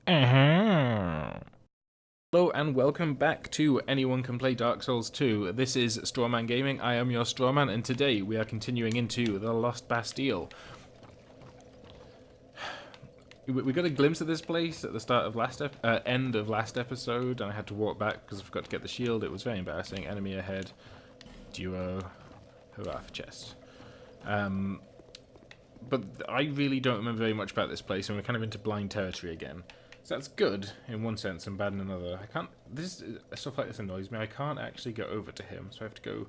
Uh-huh. Hello and welcome back to Anyone Can Play Dark Souls 2. This is Strawman Gaming. I am your Strawman, and today we are continuing into the Lost Bastille. We got a glimpse of this place at the start of end of last episode, and I had to walk back because I forgot to get the shield. It was very embarrassing. Enemy ahead. Duo. Hurrah for chest. But I really don't remember very much about this place, and we're kind of into blind territory again. So that's good in one sense and bad in another. I can't. Stuff like this annoys me. I can't actually go over to him, so I have to go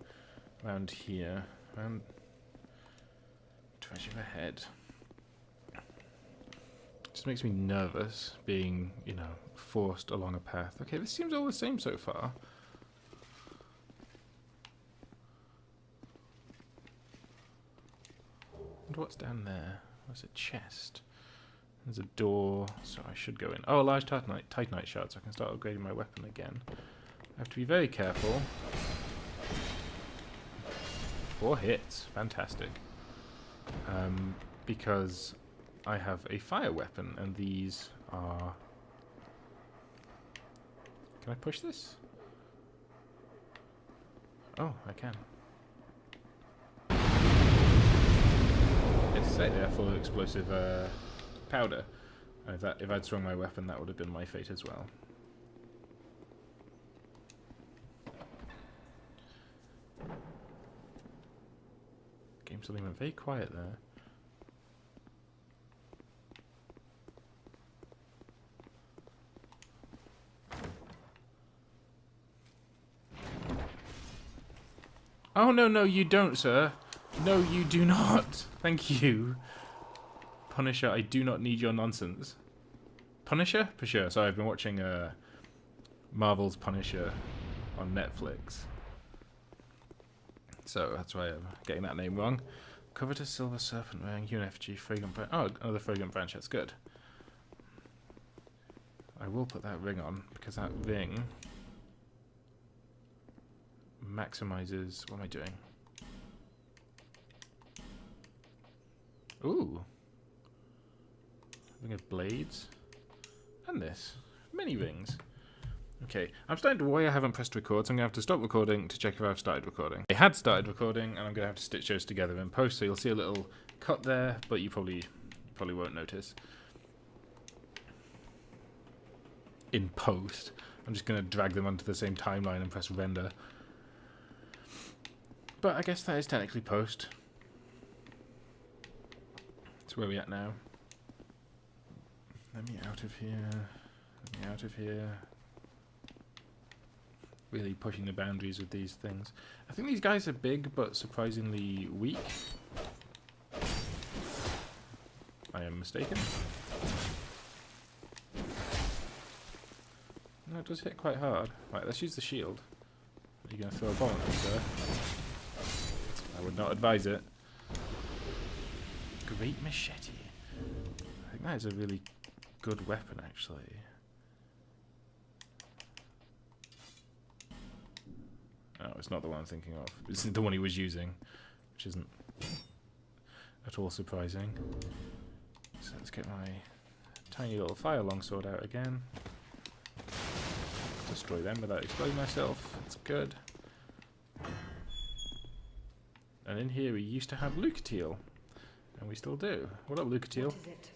around here. Around. Treasure ahead. Just makes me nervous being, forced along a path. Okay, this seems all the same so far. And what's down there? There's a chest. There's a door, so I should go in. Oh, a large Titanite shard, so I can start upgrading my weapon again. I have to be very careful. 4 hits, fantastic. Because I have a fire weapon, and these are... Can I push this? Oh, I can. It's say they're full of explosive powder. If I'd swung my weapon, that would have been my fate as well. Game suddenly went very quiet there. Oh, no, you don't, sir. No, you do not. Thank you. Punisher, I do not need your nonsense. Punisher? For sure. Sorry, I've been watching Marvel's Punisher on Netflix. So that's why I'm getting that name wrong. Covetous silver serpent wearing human effigy, fragrant branch. Oh, another fragrant branch. That's good. I will put that ring on because that ring maximizes. What am I doing? Ooh. Ring of blades. And this. Mini rings. Okay, I'm starting to worry I haven't pressed record, so I'm going to have to stop recording to check if I've started recording. I had started recording, and I'm going to have to stitch those together in post, so you'll see a little cut there, but you probably won't notice. In post. I'm just going to drag them onto the same timeline and press render. But I guess that is technically post. That's where we're at now. Let me out of here. Let me out of here. Really pushing the boundaries with these things. I think these guys are big, but surprisingly weak. I am mistaken. No, it does hit quite hard. Right, let's use the shield. Are you going to throw a bomb at me, sir? I would not advise it. Great machete. I think that is a really good weapon, actually. Oh, it's not the one I'm thinking of. It's the one he was using, which isn't at all surprising. So let's get my tiny little fire longsword out again. Destroy them without exploding myself. That's good. And in here we used to have Lucatiel. And we still do. What up, Lucatiel? What is it?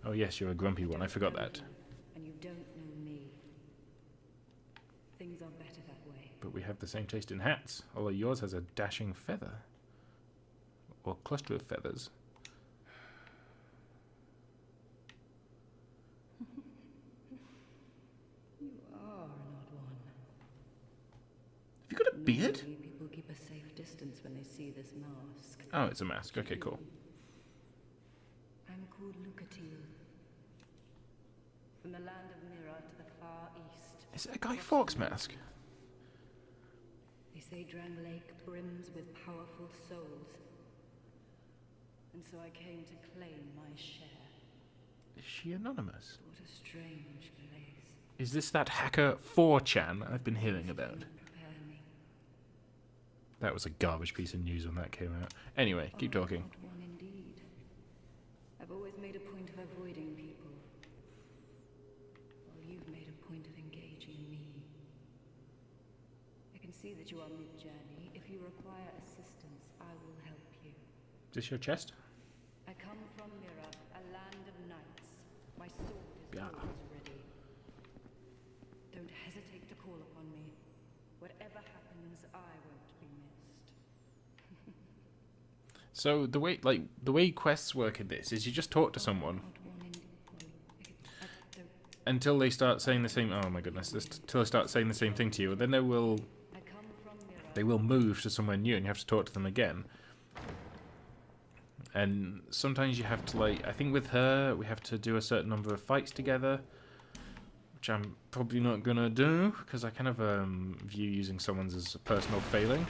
Oh yes, you're a grumpy one. I forgot that. And you don't know me. Things are better that way. But we have the same taste in hats. Although yours has a dashing feather. Or cluster of feathers. You are an odd one. Have you got a beard? Normally people keep a safe distance when they see this mask. Oh, it's a mask. Okay, cool. I'm called Lucatiel. From the land of Mirror to the far east. Is it a Guy Fawkes mask? They say Drangleic brims with powerful souls. And so I came to claim my share. Is she anonymous? What a strange place. Is this that hacker 4chan I've been hearing about? Prepare me. That was a garbage piece of news when that came out. Anyway, keep talking. Odd one indeed. I've always made a point of avoiding people. see that you are mid-journey. If you require assistance, I will help you. Is this your chest? I come from Mira, a land of knights. My sword is always ready. Don't hesitate to call upon me. Whatever happens, I won't be missed. So the way quests work in this is you just talk to someone until they start saying the same. Oh my goodness! Until they start saying the same thing to you, and then they will move to somewhere new, and you have to talk to them again. And sometimes you have to, like, I think with her we have to do a certain number of fights together, which I'm probably not gonna do because I kind of view using someone's as a personal failing.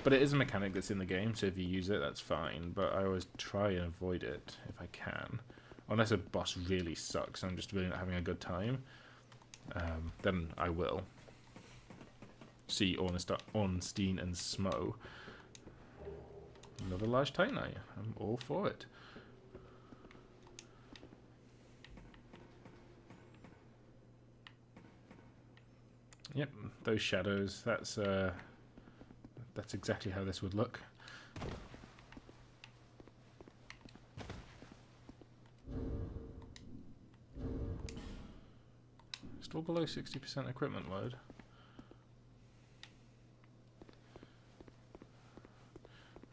But it is a mechanic that's in the game, so if you use it, that's fine. But I always try and avoid it if I can. Unless a boss really sucks and I'm just really not having a good time, then I will. See Ornstein and Smo. Another large Titanite. I'm all for it. Yep, those shadows, that's exactly how this would look. Still below 60% equipment load.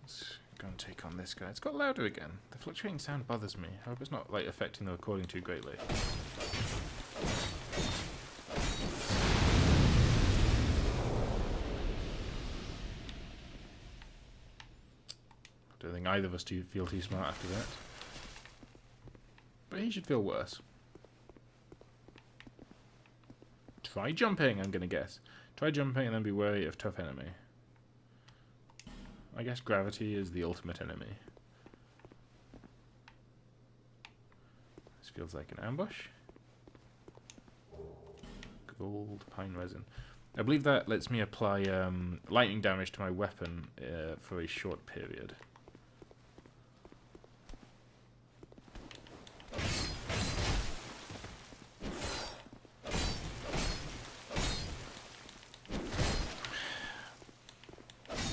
Let's go and take on this guy. It's got louder again. The fluctuating sound bothers me. I hope it's not, like, affecting the recording too greatly. I don't think either of us feel too smart after that. But he should feel worse. Try jumping, I'm gonna guess. Try jumping and then be wary of tough enemy. I guess gravity is the ultimate enemy. This feels like an ambush. Gold pine resin. I believe that lets me apply lightning damage to my weapon for a short period.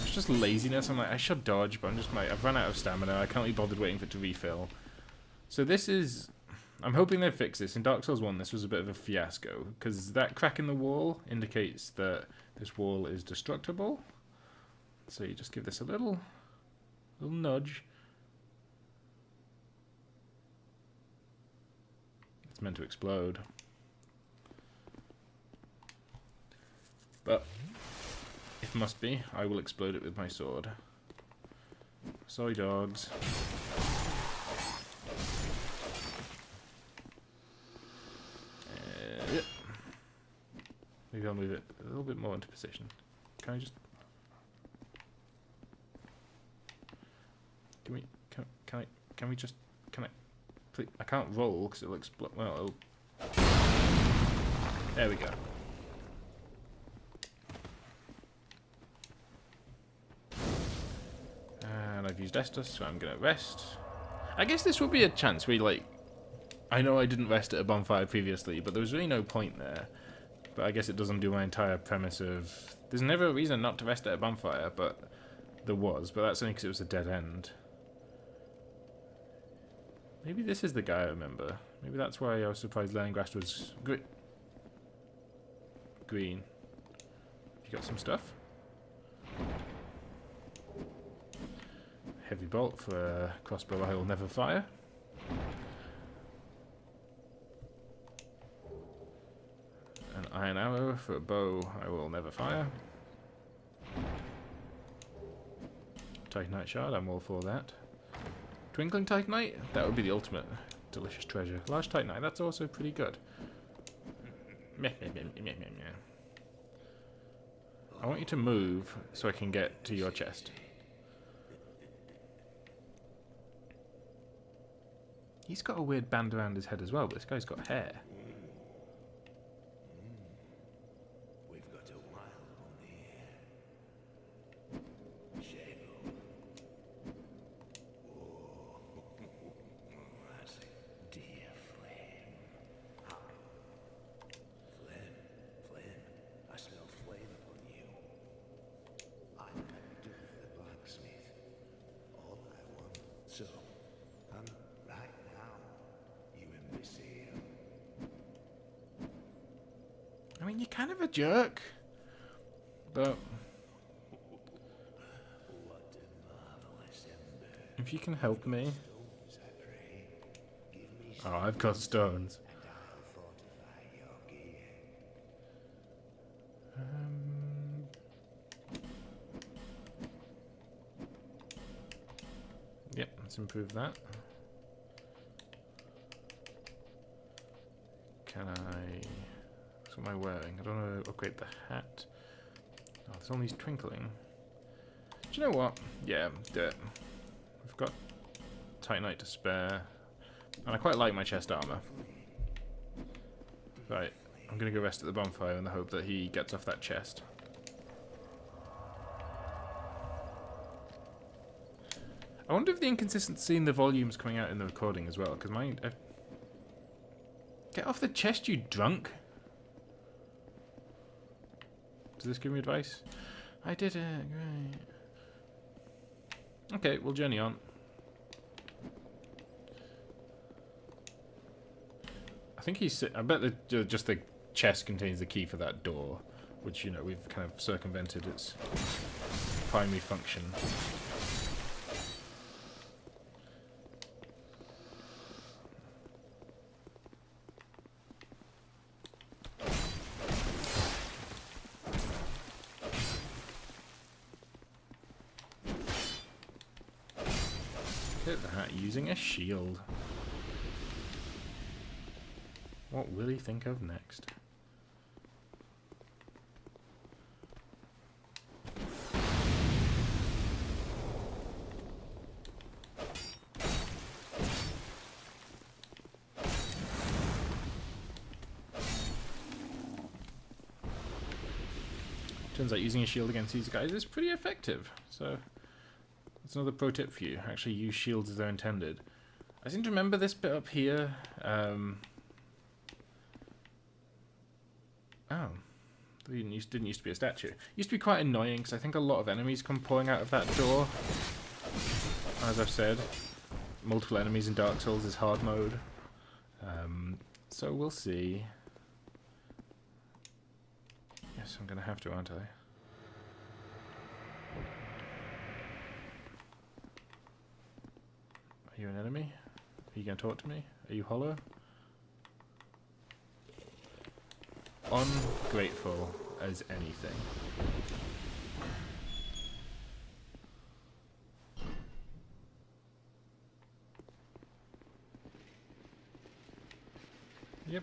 Just laziness. I'm like, I should dodge, but I'm just like, I've run out of stamina. I can't be bothered waiting for it to refill. So this is, I'm hoping they fix this. In Dark Souls 1, this was a bit of a fiasco, because that crack in the wall indicates that this wall is destructible. So you just give this a little nudge. It's meant to explode. But if must be, I will explode it with my sword. Sorry, dogs. Yep. Maybe I'll move it a little bit more into position. Can I just... Can we just... Please, I can't roll because it'll explode. Well, there we go. And I've used Estus, so I'm gonna rest. I guess this would be a chance where, like, I know I didn't rest at a bonfire previously, but there was really no point there. But I guess it does undo my entire premise of there's never a reason not to rest at a bonfire, but there was. But that's only because it was a dead end. Maybe this is the guy I remember. Maybe that's why I was surprised Leningrad was green. You got some stuff? Heavy bolt for a crossbow I will never fire. An iron arrow for a bow I will never fire. Titanite shard, I'm all for that. Twinkling Titanite? That would be the ultimate delicious treasure. Large Titanite, that's also pretty good. I want you to move so I can get to your chest. He's got a weird band around his head as well, but this guy's got hair. We've got a wild one here. Shadow. Oh, that's it. Dear Flame. Flame. I smell flame upon you. I mean, you're kind of a jerk. But if you can help me. Oh, I've got stones. Yep, let's improve that. Can I... What am I wearing? I don't want to upgrade the hat. Oh, there's all these twinkling. Do you know what? Yeah, do it. We've got Titanite to spare. And I quite like my chest armor. Right, I'm going to go rest at the bonfire in the hope that he gets off that chest. I wonder if the inconsistency in the volumes coming out in the recording as well, because mine... Get off the chest, you drunk! Does this give me advice? I did it, great. Okay, we'll journey on. I think he's... I bet that just the chest contains the key for that door, which, you know, we've kind of circumvented its primary function. Hit that using a shield. What will he think of next? Turns out using a shield against these guys is pretty effective. So that's another pro tip for you. Actually use shields as they're intended. I seem to remember this bit up here. Oh. Didn't used to be a statue. Used to be quite annoying because I think a lot of enemies come pouring out of that door. As I've said, multiple enemies in Dark Souls is hard mode. So we'll see. Yes, I'm going to have to, aren't I? Are you an enemy? Are you going to talk to me? Are you hollow? Ungrateful as anything. Yep.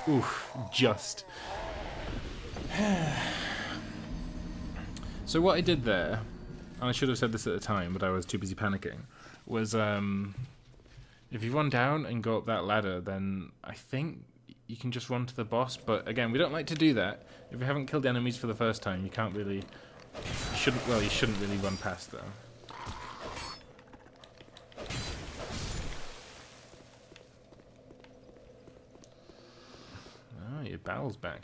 Oof, just. So what I did there, and I should have said this at the time, but I was too busy panicking, was if you run down and go up that ladder, then I think you can just run to the boss. But again, we don't like to do that. If you haven't killed enemies for the first time, you can't really... you shouldn't really run past them. Oh, your barrel's back.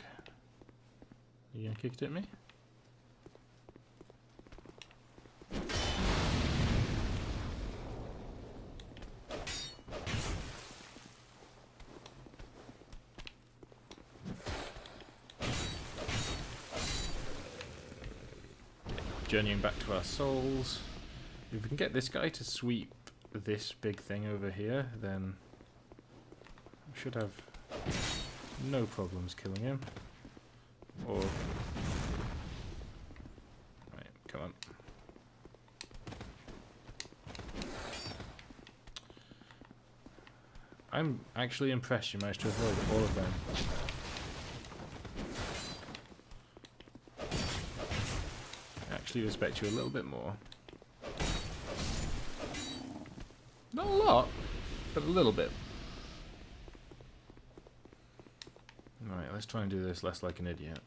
Are you gonna kick it at me? Journeying back to our souls. If we can get this guy to sweep this big thing over here, then we should have no problems killing him. Or... right, come on. I'm actually impressed you managed to avoid all of them. I actually respect you a little bit more. Not a lot, but a little bit. Right, let's try and do this less like an idiot.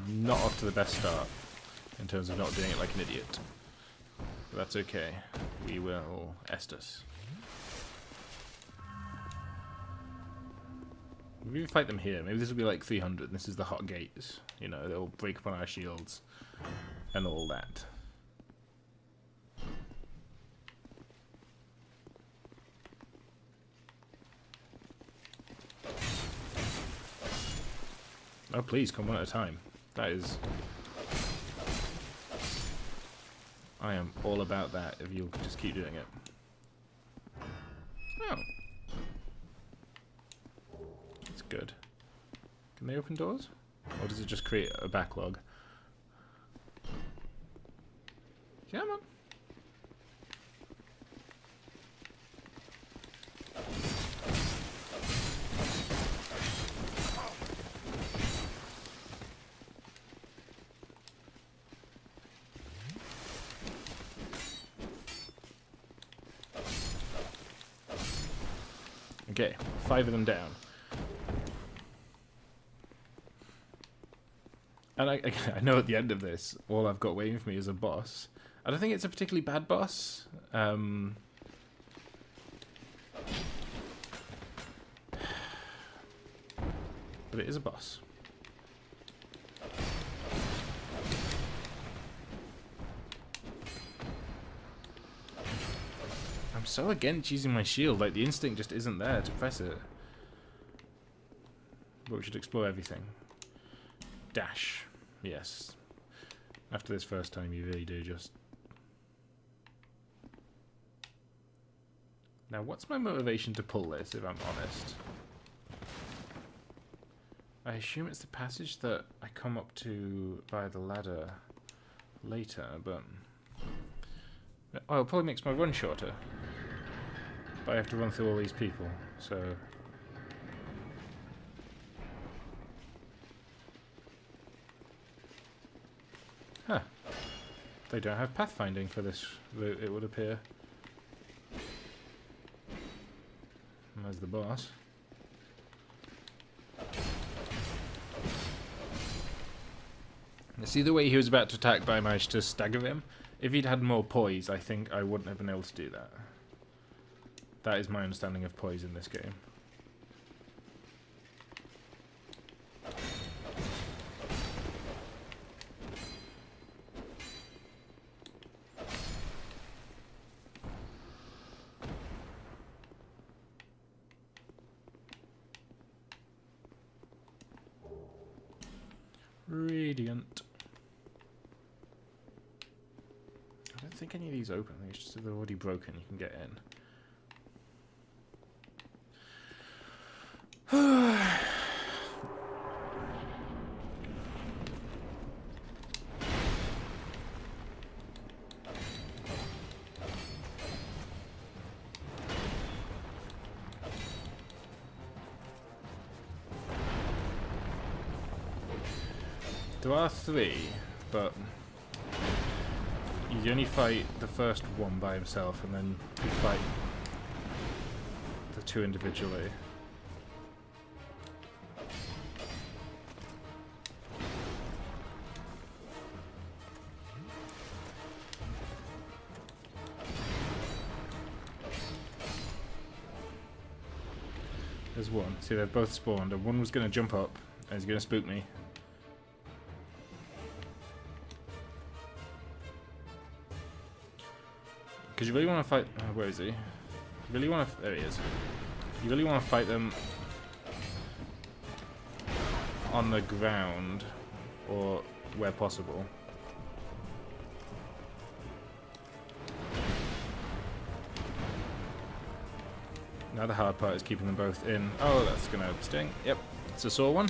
Not off to the best start in terms of not doing it like an idiot. But that's okay. We will Estus. Maybe we fight them here. Maybe this will be like 300 and this is the hot gates. You know, they'll break upon our shields and all that. Oh, please, come one at a time. That is... I am all about that if you'll just keep doing it. Oh. That's good. Can they open doors? Or does it just create a backlog? Come on. Okay, 5 of them down. And I know at the end of this, all I've got waiting for me is a boss. I don't think it's a particularly bad boss. But it is a boss. I'm so against using my shield, like the instinct just isn't there to press it. But we should explore everything. Dash. Yes. After this first time you really do just... Now what's my motivation to pull this, if I'm honest? I assume it's the passage that I come up to via the ladder later, but... Oh, it probably makes my run shorter. But I have to run through all these people, so... Huh. They don't have pathfinding for this route, it would appear. And there's the boss. See the way he was about to attack, but I managed to stagger him? If he'd had more poise, I think I wouldn't have been able to do that. That is my understanding of poise in this game. Radiant. I don't think any of these open. I think it's just if they're already broken, you can get in. There are 3, but you only fight the first one by himself, and then you fight the 2 individually. There's one. See, they've both spawned, and one was going to jump up, and he's going to spook me. Because you really want to fight... where is he? You really want to... There he is. You really want to fight them on the ground, or where possible. Now the hard part is keeping them both in. Oh, that's going to sting. Yep, it's a sore one.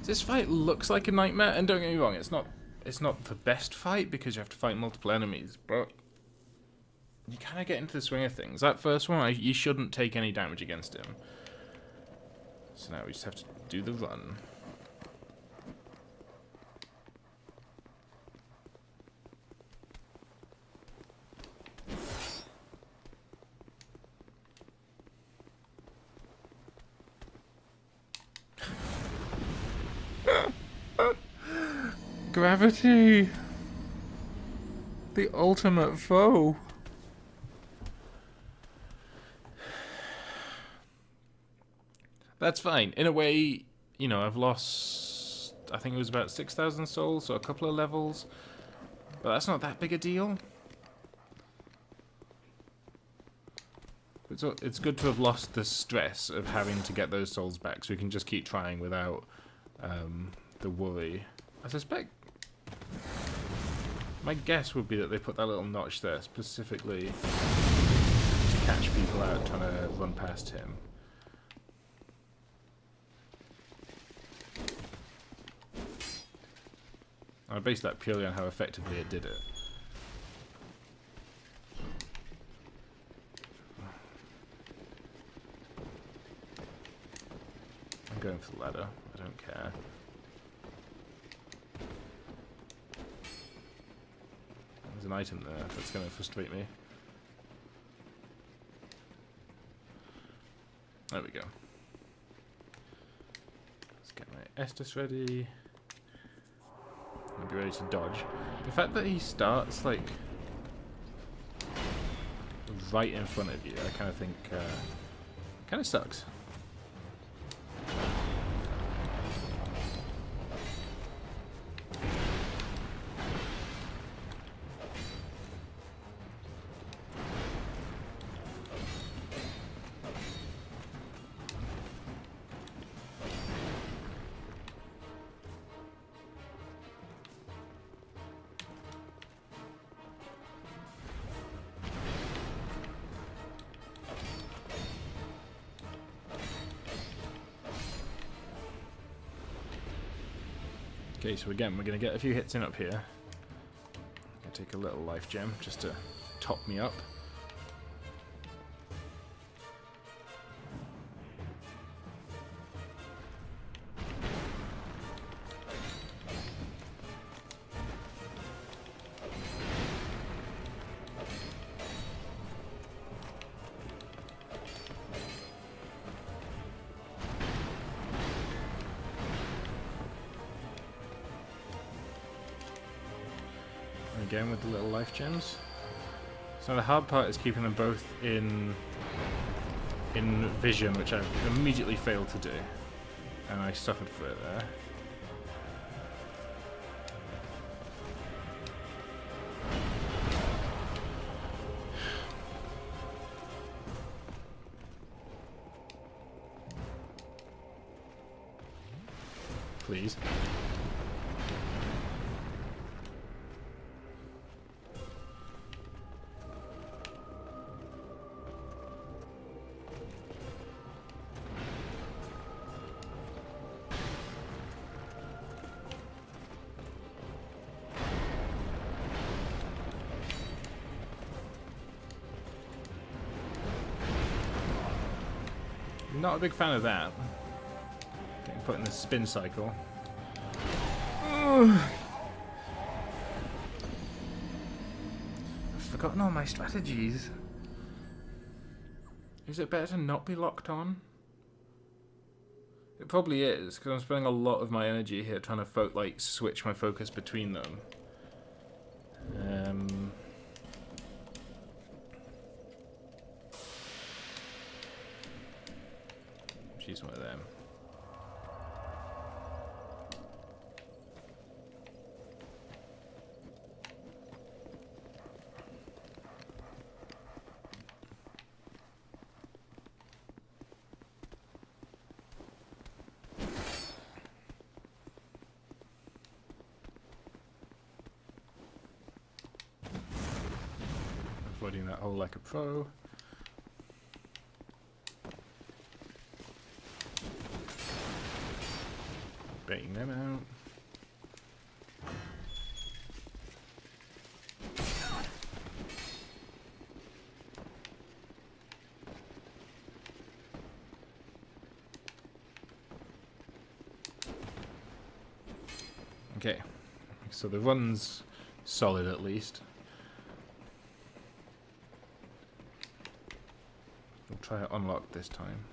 This fight looks like a nightmare, and don't get me wrong, it's not the best fight because you have to fight multiple enemies, but you kind of get into the swing of things. That first one, you shouldn't take any damage against him. So now we just have to do the run. Gravity! The ultimate foe! That's fine. In a way, you know, I've lost, I think it was about 6,000 souls, so a couple of levels. But that's not that big a deal. It's good to have lost the stress of having to get those souls back, so we can just keep trying without the worry. I suspect... my guess would be that they put that little notch there specifically to catch people out trying to run past him. I based that purely on how effectively it did it. I'm going for the ladder. I don't care. There's an item there that's going to frustrate me. There we go. Let's get my Estus ready. I'll be ready to dodge. The fact that he starts, like, right in front of you, I kind of think, kind of sucks. Okay, so again, we're going to get a few hits in up here. I'm going to take a little life gem just to top me up. Again with the little life gems. So the hard part is keeping them both in vision, which I immediately failed to do, and I suffered for it there. Please. Not a big fan of that. Getting put in the spin cycle. Ugh. I've forgotten all my strategies. Is it better to not be locked on? It probably is, because I'm spending a lot of my energy here trying to switch my focus between them. She's one of them. Avoiding that hole like a pro. Baiting them out. Okay, so the run's solid at least. We'll try to unlock this time.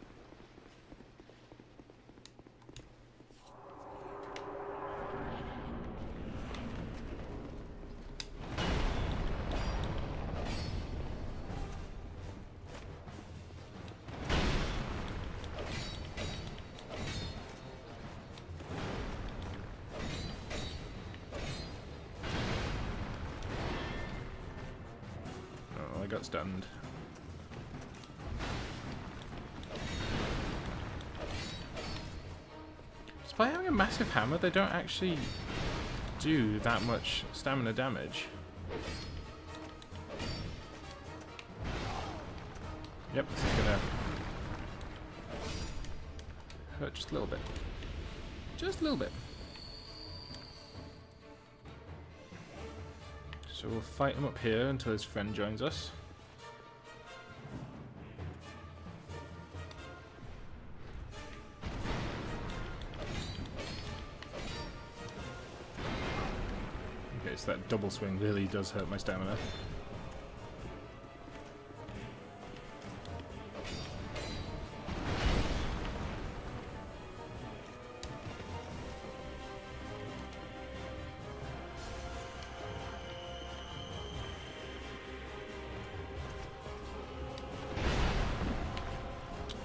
Oh, I got stunned. Despite having a massive hammer, they don't actually do that much stamina damage. Yep, this is gonna hurt just a little bit. Just a little bit. So we'll fight him up here until his friend joins us. Okay, so that double swing really does hurt my stamina.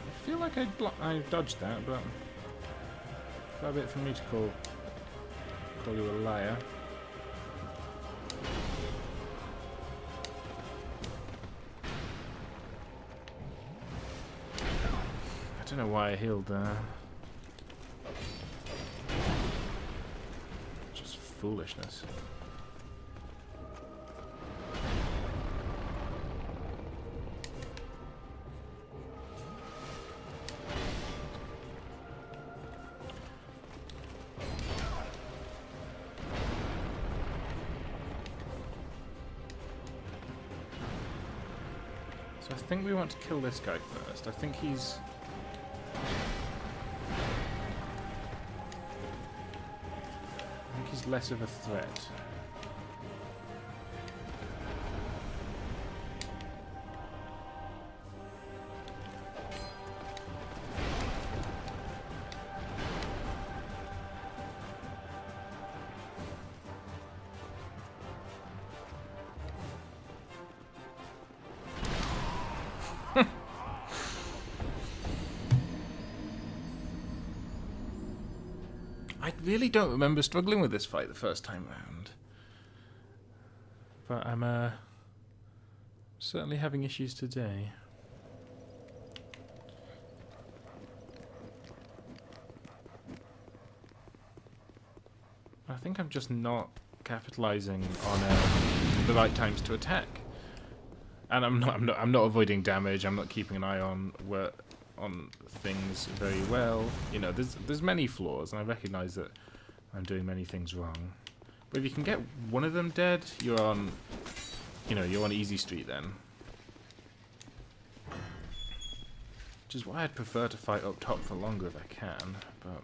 I feel like I dodged that, but quite a bit for me to call you a liar. I don't know why I healed there. Just foolishness. So I think we want to kill this guy first. I think he's less of a threat. I really don't remember struggling with this fight the first time round. But I'm certainly having issues today. I think I'm just not capitalizing on the right times to attack. And I'm not avoiding damage. I'm not keeping an eye on things very well. You know, there's many flaws, and I recognise that I'm doing many things wrong. But if you can get one of them dead, you're on easy street then. Which is why I'd prefer to fight up top for longer if I can, but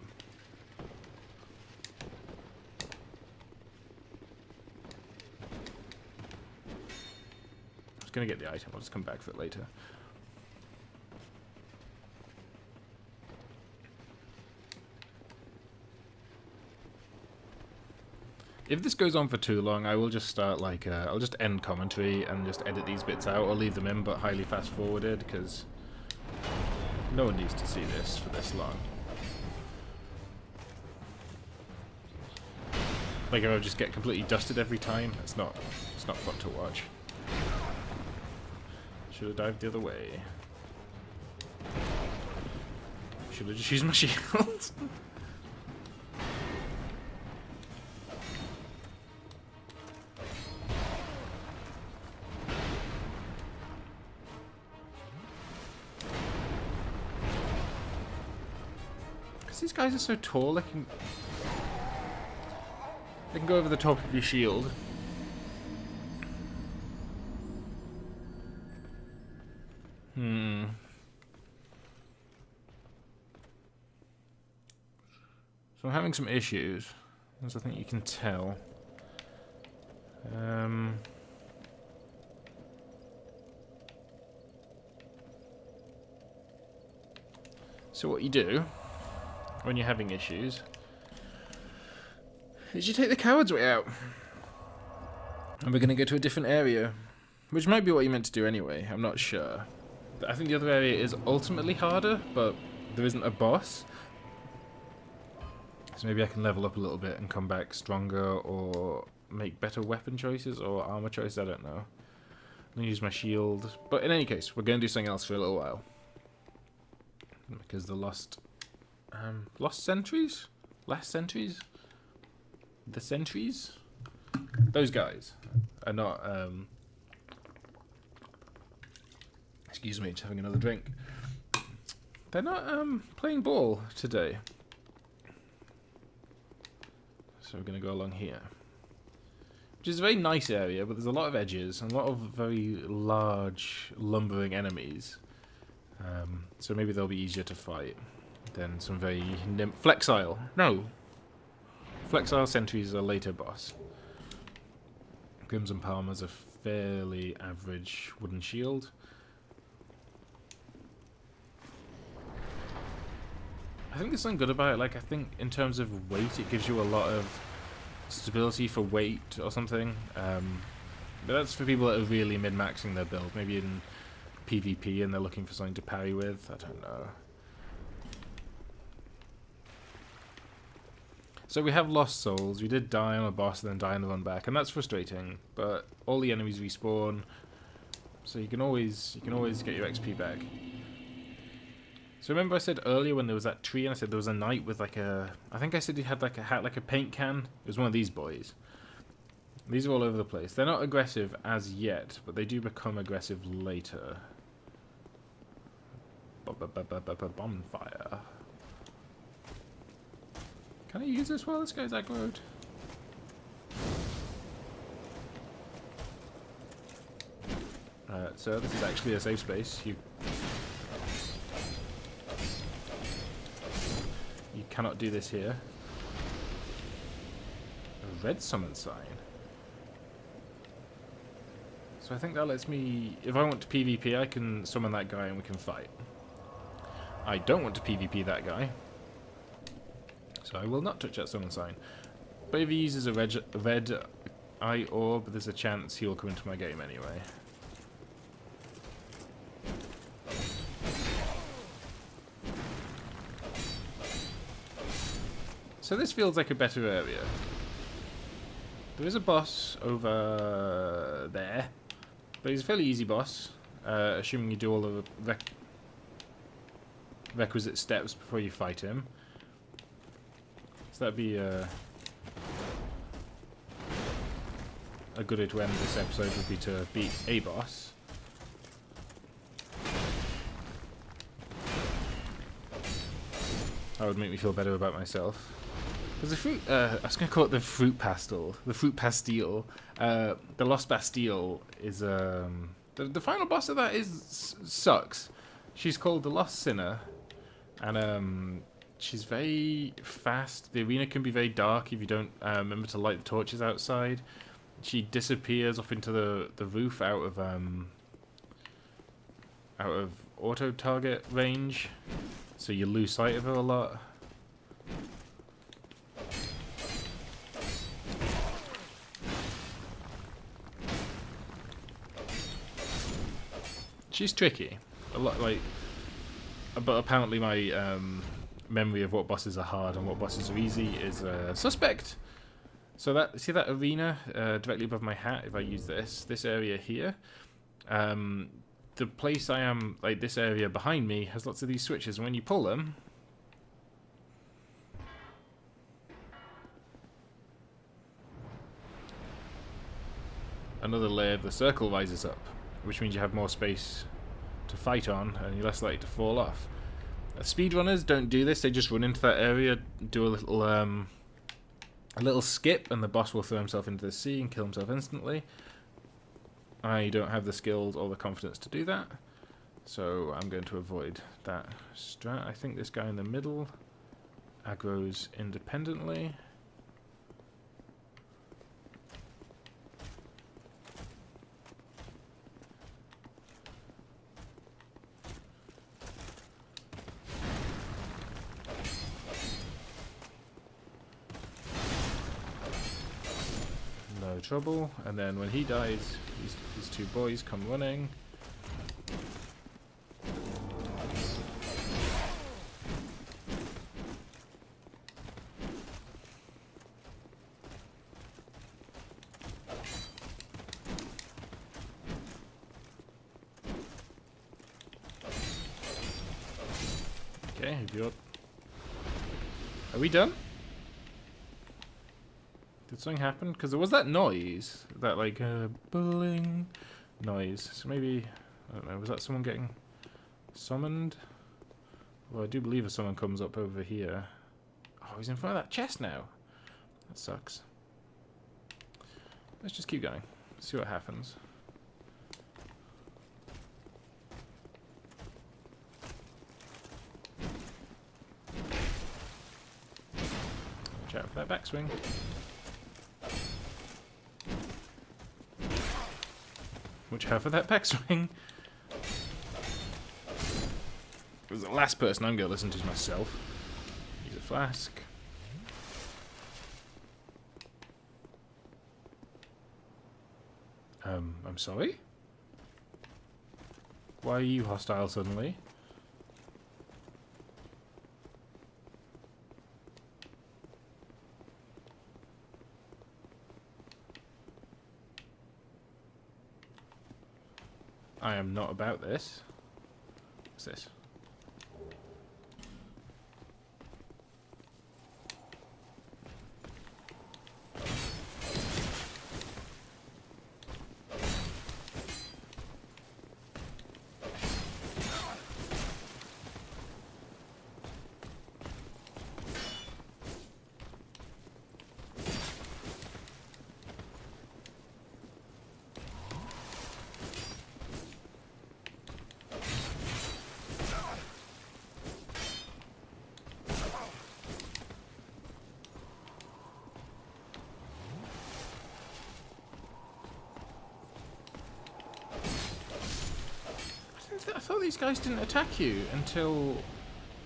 I was gonna get the item, I'll just come back for it later. If this goes on for too long, I will just start I'll just end commentary and just edit these bits out, or leave them in but highly fast forwarded, because no one needs to see this for this long. Like if I just get completely dusted every time, it's not fun to watch. Should have dived the other way. Should have just used my shield. These guys are so tall, they can They can go over the top of your shield. So I'm having some issues, as I think you can tell. So what you do when you're having issues is you take the coward's way out. And we're going to go to a different area, which might be what you meant to do anyway, I'm not sure. I think the other area is ultimately harder, but there isn't a boss. So maybe I can level up a little bit and come back stronger, or make better weapon choices or armor choices, I don't know. I'm going to use my shield. But in any case, we're going to do something else for a little while. Because the lost sentries? Last sentries? The sentries? Those guys are not, excuse me, just having another drink. They're not, playing ball today. So we're going to go along here. Which is a very nice area, but there's a lot of edges and a lot of very large, lumbering enemies. So maybe they'll be easier to fight than some very flexile. No! Flexile sentries are a later boss. Crimson Palmer's a fairly average wooden shield. I think there's something good about it. Like, I think in terms of weight, it gives you a lot of stability for weight or something. But that's for people that are really min-maxing their build. Maybe in PvP and they're looking for something to parry with. I don't know. So we have lost souls. We did die on a boss and then die on the run back, and that's frustrating. But all the enemies respawn, so you can always get your XP back. So remember I said earlier when there was that tree and I said there was a knight with like a... I think I said he had like a hat, like a paint can. It was one of these boys. These are all over the place. They're not aggressive as yet, but they do become aggressive later. Bonfire. Can I use this while this guy's aggroed? So this is actually a safe space. You cannot do this here. A red summon sign. So I think that lets me... If I want to PvP, I can summon that guy and we can fight. I don't want to PvP that guy, so I will not touch that summon sign. But if he uses a red eye orb, there's a chance he'll come into my game anyway. So this feels like a better area. There is a boss over there, but he's a fairly easy boss, assuming you do all the requisite steps before you fight him. So that'd be a good way to end this episode, would be to beat a boss. That would make me feel better about myself. There's a fruit, I was going to call it the fruit pastel. The fruit pastille. The Lost Bastille is, the final boss of that sucks. She's called the Lost Sinner. And, she's very fast. The arena can be very dark if you don't remember to light the torches outside. She disappears up into the roof out of auto target range, so you lose sight of her a lot. She's tricky, a lot, like, but apparently my memory of what bosses are hard and what bosses are easy is suspect. So that, see that arena directly above my hat? If I use this area here, the place I am, like this area behind me, has lots of these switches, and when you pull them, another layer of the circle rises up, which means you have more space to fight on, and you're less likely to fall off. Speedrunners don't do this, they just run into that area, do a little A little skip and the boss will throw himself into the sea and kill himself instantly. I don't have the skills or the confidence to do that, so I'm going to avoid that strat. I think this guy in the middle aggroes independently. No trouble, and then when he dies, these two boys come running. Okay, are we done? Did something happen? Because there was that noise, that like bulling noise. So maybe, I don't know, was that someone getting summoned? Well, I do believe if someone comes up over here. Oh, he's in front of that chest now. That sucks. Let's just keep going. See what happens. Watch out for that backswing. Watch out for that backswing. It was the last person I'm going to listen to is myself. Use a flask. I'm sorry? Why are you hostile suddenly? I am not about this. What's this? I thought these guys didn't attack you until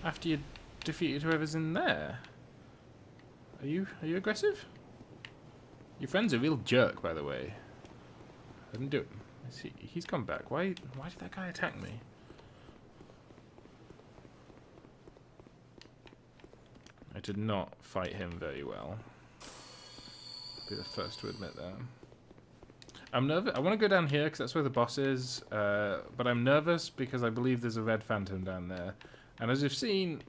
after you defeated whoever's in there. Are you aggressive? Your friend's a real jerk, by the way. I didn't do it. He's come back. Why did that guy attack me? I did not fight him very well. I'll be the first to admit that. I'm nervous. I want to go down here because that's where the boss is, but I'm nervous because I believe there's a red phantom down there. And as you've seen,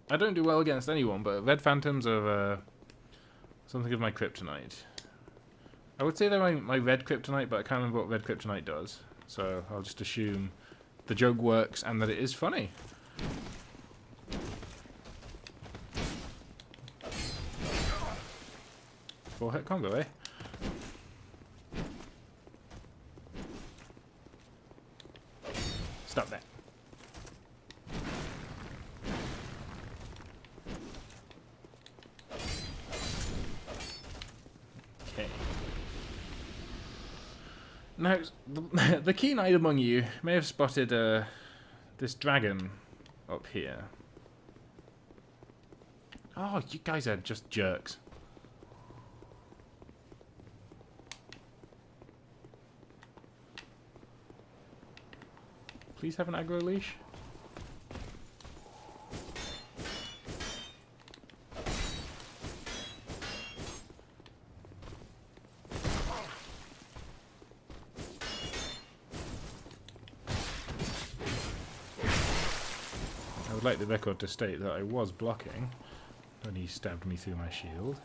I don't do well against anyone, but red phantoms are something of my kryptonite. I would say they're my red kryptonite, but I can't remember what red kryptonite does. So I'll just assume the joke works and that it is funny. Full hit combo, eh? Stop that. Okay. Now, the keen-eyed among you may have spotted this dragon up here. Oh, you guys are just jerks. Please have an aggro leash. I would like the record to state that I was blocking when he stabbed me through my shield.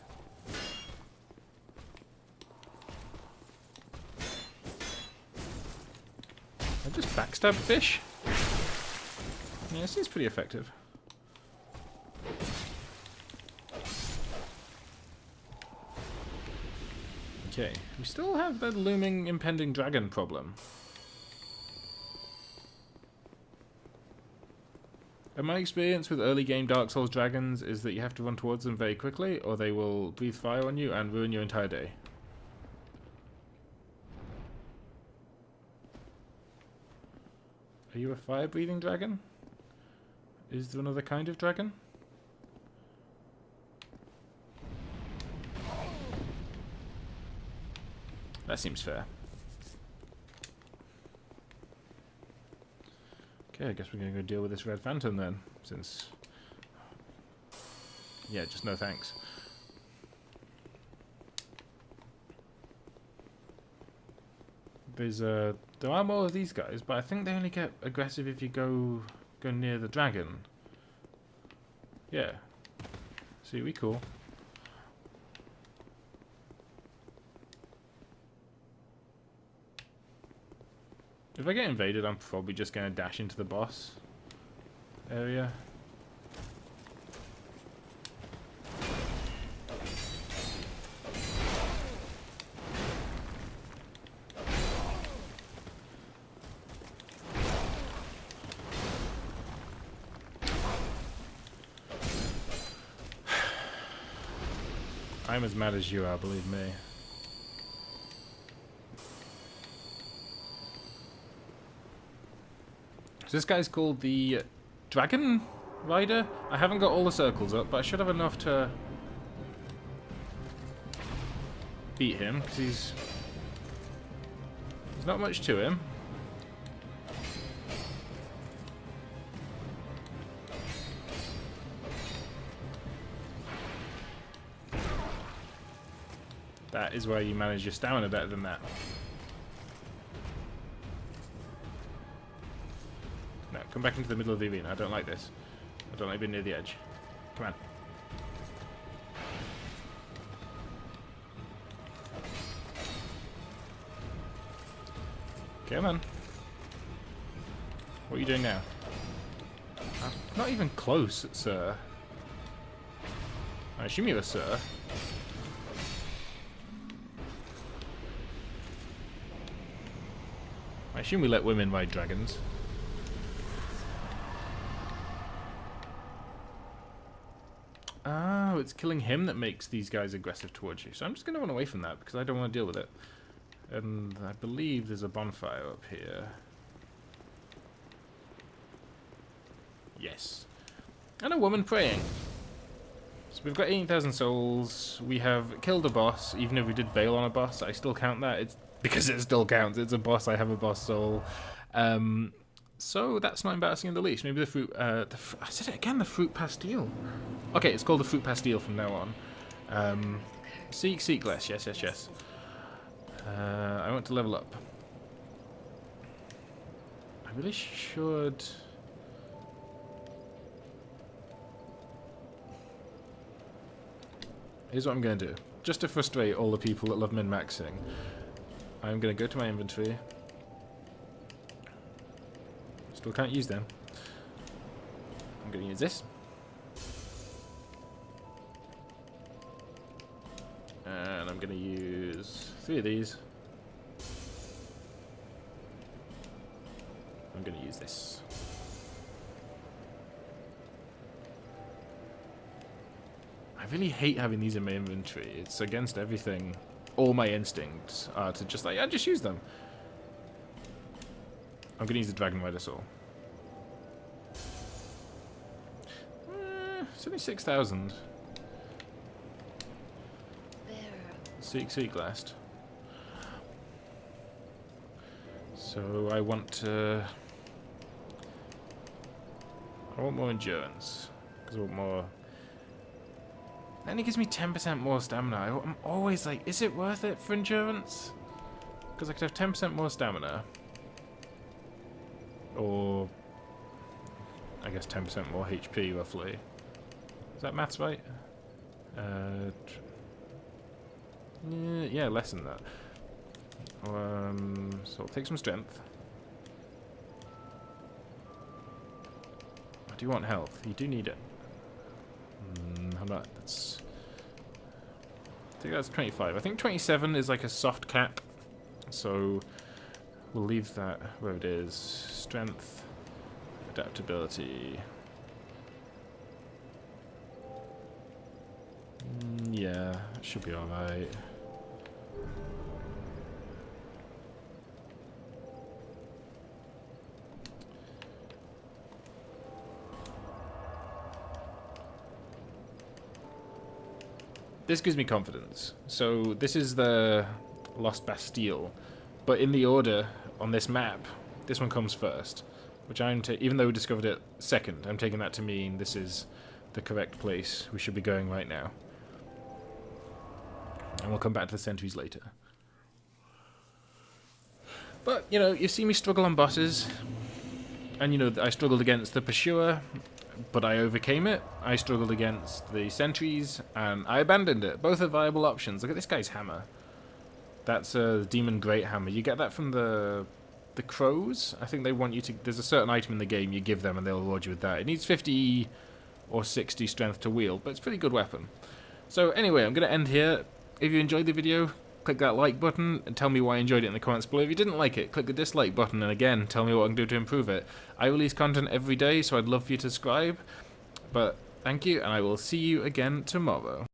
I just backstab fish? Yeah, it seems pretty effective. Okay, we still have the looming impending dragon problem. And my experience with early game Dark Souls dragons is that you have to run towards them very quickly, or they will breathe fire on you and ruin your entire day. Are you a fire-breathing dragon? Is there another kind of dragon? That seems fair. Okay, I guess we're going to go deal with this red phantom then, since... Yeah, just no thanks. There are more of these guys, but I think they only get aggressive if you go near the dragon. Yeah. See, we cool. If I get invaded, I'm probably just going to dash into the boss area. I'm as mad as you are, believe me. So this guy's called the Dragon Rider. I haven't got all the circles up, but I should have enough to beat him, because there's not much to him. That is where you manage your stamina better than that. No, come back into the middle of the arena. I don't like this. I don't like being near the edge. Come on. Come on. What are you doing now? I'm not even close, sir. I assume you're a sir. I assume we let women ride dragons. Oh, it's killing him that makes these guys aggressive towards you. So I'm just going to run away from that because I don't want to deal with it. And I believe there's a bonfire up here. Yes. And a woman praying. So we've got 18,000 souls. We have killed a boss. Even if we did bail on a boss, I still count that. It's because it still counts. It's a boss. I have a boss soul. So that's not embarrassing in the least. Maybe the fruit... I said it again, the fruit pastille. Okay, it's called the fruit pastille from now on. Seek less. Yes, yes, yes. I want to level up. I really should... Here's what I'm going to do. Just to frustrate all the people that love min-maxing, I'm going to go to my inventory. Still can't use them. I'm going to use this. And I'm going to use 3 of these. I'm going to use this. I really hate having these in my inventory. It's against everything. All my instincts are to just like, just use them. I'm going to use the Dragon Rider Soul. It's only 6,000. Seek last. So I want more endurance. Because I want more... And it gives me 10% more stamina. I'm always like, is it worth it for endurance? Because I could have 10% more stamina. Or... I guess 10% more HP, roughly. Is that maths right? Yeah, less than that. So I'll take some strength. I do want health. You do need it. How about that's think that's 25. I think 27 is like a soft cap. So we'll leave that where it is. Strength, adaptability. Yeah, it should be alright. This gives me confidence. So this is the Lost Bastille, but in the order on this map, this one comes first, which even though we discovered it second, I'm taking that to mean this is the correct place we should be going right now. And we'll come back to the sentries later. But, you know, you see me struggle on bosses, and, you know, I struggled against the Pursuer, but I overcame it. I struggled against the sentries, and I abandoned it. Both are viable options. Look at this guy's hammer. That's a Demon Great Hammer. You get that from the crows. I think they want you to... There's a certain item in the game you give them, and they'll reward you with that. It needs 50 or 60 strength to wield, but it's a pretty good weapon. So anyway, I'm going to end here. If you enjoyed the video, click that like button and tell me why you enjoyed it in the comments below. If you didn't like it, click the dislike button and again, tell me what I can do to improve it. I release content every day, so I'd love for you to subscribe. But thank you, and I will see you again tomorrow.